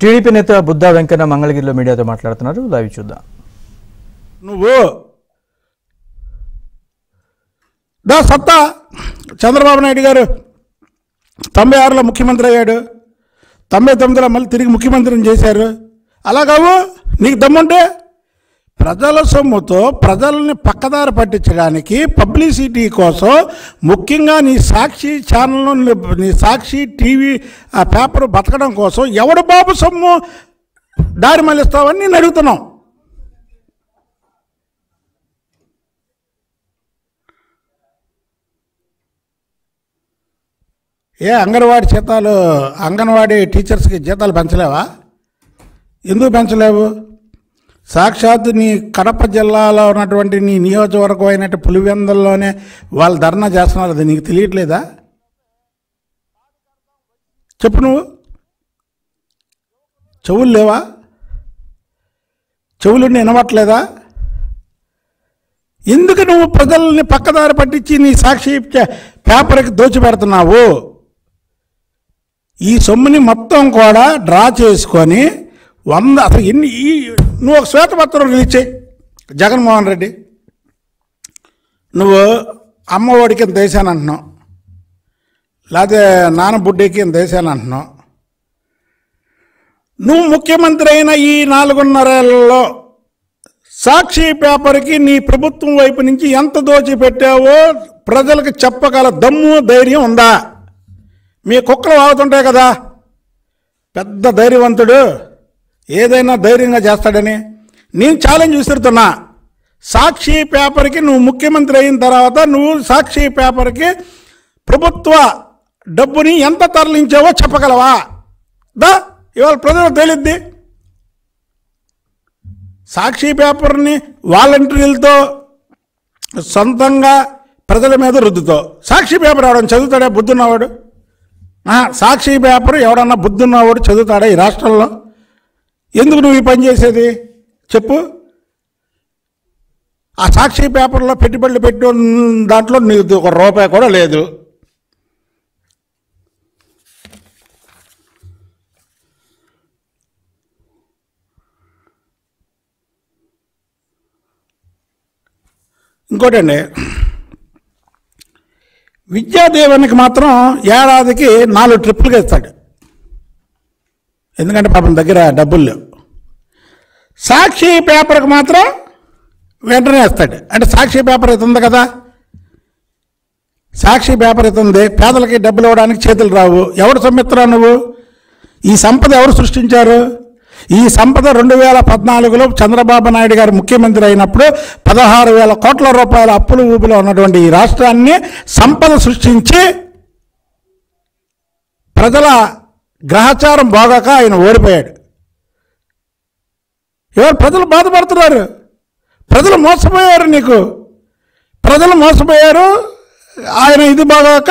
TDP నేత బుద్ధా వెంకన్న మంగళగిరిలో మీడియాతో మాట్లాడుతున్నారు. లైవ్ చూద్దాం. నువ్వు దా సత్తా చంద్రబాబు నాయుడు గారు 96లో ముఖ్యమంత్రి అయ్యాడు, 99లో మళ్ళీ తిరిగి ముఖ్యమంత్రిని చేశారు. అలాగావు నీకు దమ్ముంటే ప్రజల సొమ్ముతో ప్రజల్ని పక్కదారి పట్టించడానికి పబ్లిసిటీ కోసం ముఖ్యంగా నీ సాక్షి ఛానల్, నీ సాక్షి టీవీ ఆ పేపర్ బతకడం కోసం ఎవడు బాబు సొమ్ము దారి మళ్ళిస్తావని నేను అడుగుతున్నాం. అంగన్వాడీ టీచర్స్కి జీతాలు పెంచలేవా? ఎందుకు పెంచలేవు? సాక్షాత్తు నీ కడప జిల్లాలో ఉన్నటువంటి నీ నియోజకవర్గం అయినట్టు పులివెందుల్లోనే వాళ్ళు ధర్నా చేస్తున్నారు. అది నీకు తెలియట్లేదా? చెప్పు, నువ్వు చెవులు లేవా? చెవులు వినవట్లేదా? ఎందుకు నువ్వు ప్రజల్ని పక్కదారి పట్టించి నీ సాక్షి పేపర్కి దోచిపెడుతున్నావు? ఈ సొమ్ముని మొత్తం కూడా డ్రా చేసుకొని అసలు నువ్వు ఒక శ్వేతపత్రం రిలీజ్ చేయి. జగన్మోహన్ రెడ్డి, నువ్వు అమ్మఒడికి ఇంత వేసాను అంటున్నావు, లేకపోతే నాన్న బుడ్డికి ఇంత వేసాను అంటున్నావు. నువ్వు ముఖ్యమంత్రి అయిన ఈ 4.5 ఏళ్లలో సాక్షి పేపర్కి నీ ప్రభుత్వం వైపు నుంచి ఎంత దోచిపెట్టావో ప్రజలకు చెప్పగల దమ్ము ధైర్యం ఉందా? మీ కుక్కలు వాగుతుంటాయి కదా, పెద్ద ధైర్యవంతుడు ఏదైనా ధైర్యంగా చేస్తాడని. నేను ఛాలెంజ్ విసురుతున్నా. సాక్షి పేపర్కి నువ్వు ముఖ్యమంత్రి అయిన తర్వాత నువ్వు సాక్షి పేపర్కి ప్రభుత్వ డబ్బుని ఎంత తరలించావో చెప్పగలవా? ఇవాళ ప్రజలకు తెలియద్ది. సాక్షి పేపర్ని వాలంటీర్లతో సొంతంగా ప్రజల మీద రుద్దుతో సాక్షి పేపర్ ఎవడన్నా చదువుతాడా? బుద్ధున్నవాడు సాక్షి పేపర్ ఎవడన్నా బుద్ధున్నవాడు చదువుతాడా ఈ రాష్ట్రంలో? ఎందుకు నువ్వు ఈ పని చేసేది చెప్పు? ఆ సాక్షి పేపర్లో పెట్టుబడులు పెట్టు దాంట్లో నీకు ₹1 కూడా లేదు. ఇంకోటండి, విద్యాదేవునికి మాత్రం ఏడాదికి 4 ట్రిప్పులుగా ఇస్తాడు. ఎందుకంటే పాపం దగ్గర డబ్బులు లేవు. సాక్షి పేపర్కి మాత్రం వెంటనే ఇస్తాడు. అంటే సాక్షి పేపర్ ఇస్తుంది కదా, సాక్షి పేపర్ ఇస్తుంది. పేదలకి డబ్బులు ఇవ్వడానికి చేతులు రావు. ఎవరు సొమ్మిస్తున్నావు నువ్వు? ఈ సంపద ఎవరు సృష్టించారు? ఈ సంపద 2014లో చంద్రబాబు నాయుడు గారు ముఖ్యమంత్రి అయినప్పుడు 16,000 కోట్ల రూపాయల అప్పులు ఊపిలో ఉన్నటువంటి ఈ రాష్ట్రాన్ని సంపద సృష్టించి ప్రజల గ్రహచారం బాగాక ఆయన ఓడిపోయాడు. ఎవరు ప్రజలు బాధపడుతున్నారు? ప్రజలు మోసపోయారు. నీకు ప్రజలు మోసపోయారు. ఆయన ఇది బాగాక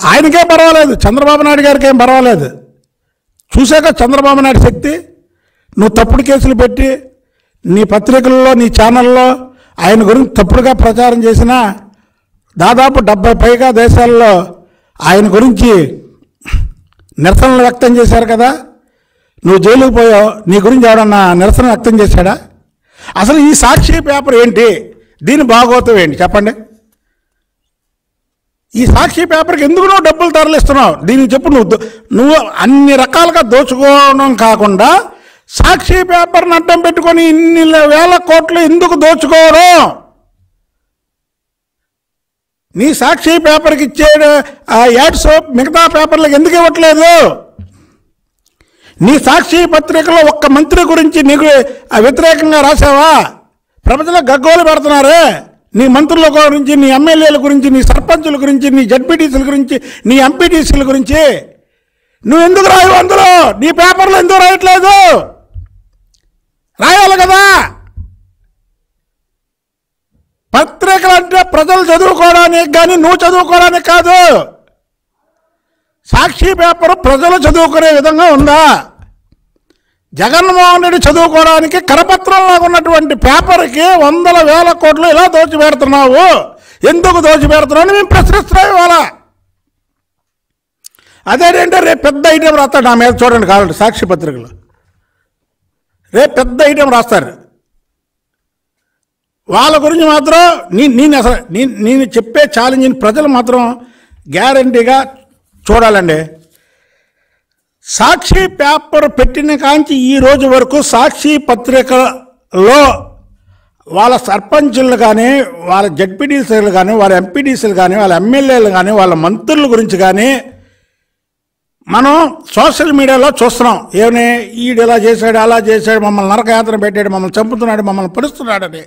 ఆయనకే పర్వాలేదు, చంద్రబాబు నాయుడు గారికి ఏం పర్వాలేదు. చూశాక చంద్రబాబు నాయుడు శక్తి. నువ్వు తప్పుడు కేసులు పెట్టి నీ పత్రికల్లో నీ ఛానల్లో ఆయన గురించి తప్పుడుగా ప్రచారం చేసిన దాదాపు 70 పైగా దేశాల్లో ఆయన గురించి నిరసనలు వ్యక్తం చేశారు కదా. నువ్వు జైలుకు పోయావు, నీ గురించి ఎవడన్నా నిరసన వ్యక్తం చేశాడా? అసలు ఈ సాక్షి పేపర్ ఏంటి? దీని భాగోతం ఏంటి చెప్పండి? ఈ సాక్షి పేపర్కి ఎందుకు నువ్వు డబ్బులు తరలిస్తున్నావు? దీనికి చెప్పు. నువ్వు అన్ని రకాలుగా దోచుకోవడం కాకుండా సాక్షి పేపర్ని అడ్డం పెట్టుకొని ఇన్ని వేల కోట్లు ఎందుకు దోచుకోవడం? నీ సాక్షి పేపర్కి ఇచ్చే యాడ్స్ మిగతా పేపర్లకు ఎందుకు ఇవ్వట్లేదు? నీ సాక్షి పత్రికలో ఒక్క మంత్రి గురించి నీకు వ్యతిరేకంగా రాసావా? ప్రజలు గగ్గోలు పెడుతున్నారే. నీ మంత్రుల గురించి, నీ ఎమ్మెల్యేల గురించి, నీ సర్పంచుల గురించి, నీ జడ్పీటీసీల గురించి, నీ ఎంపీటీసీల గురించి నువ్వు ఎందుకు రాయవు? అందులో నీ పేపర్లో ఎందుకు రాయట్లేదు? రాయాలి కదా. పత్రికలు అంటే ప్రజలు చదువుకోవడానికి కానీ నువ్వు చదువుకోవడానికి కాదు. సాక్షి పేపర్ ప్రజలు చదువుకునే విధంగా ఉందా? జగన్మోహన్ రెడ్డి చదువుకోవడానికి కరపత్రంలాగా ఉన్నటువంటి పేపర్కి 100,000 కోట్లు ఇలా దోచిపెడుతున్నావు. ఎందుకు దోచిపెడుతున్నావు మేము ప్రశ్నిస్తున్నాం. ఇవాళ అదేంటంటే రేపు పెద్ద ఐటెం రాస్తాడు నా మీద, చూడండి కావాలంటే సాక్షి పత్రికలో రేపు పెద్ద ఐటెం రాస్తారు. వాళ్ళ గురించి మాత్రం నేను చెప్పే ఛాలెంజ్ని ప్రజలు మాత్రం గ్యారంటీగా చూడాలండి. సాక్షి పేపర్ పెట్టిన కాంచి ఈ రోజు వరకు సాక్షి పత్రికలో వాళ్ళ సర్పంచులు కానీ, వాళ్ళ జడ్పీటీసీలు కానీ, వాళ్ళ ఎంపీటీసీలు కానీ, వాళ్ళ ఎమ్మెల్యేలు కానీ, వాళ్ళ మంత్రుల గురించి కానీ మనం సోషల్ మీడియాలో చూస్తున్నాం. ఏమని ఈడు ఇలా చేశాడు, అలా చేశాడు, మమ్మల్ని నరకయాత్ర పెట్టాడు, మమ్మల్ని చంపుతున్నాడు, మమ్మల్ని పరుస్తున్నాడని.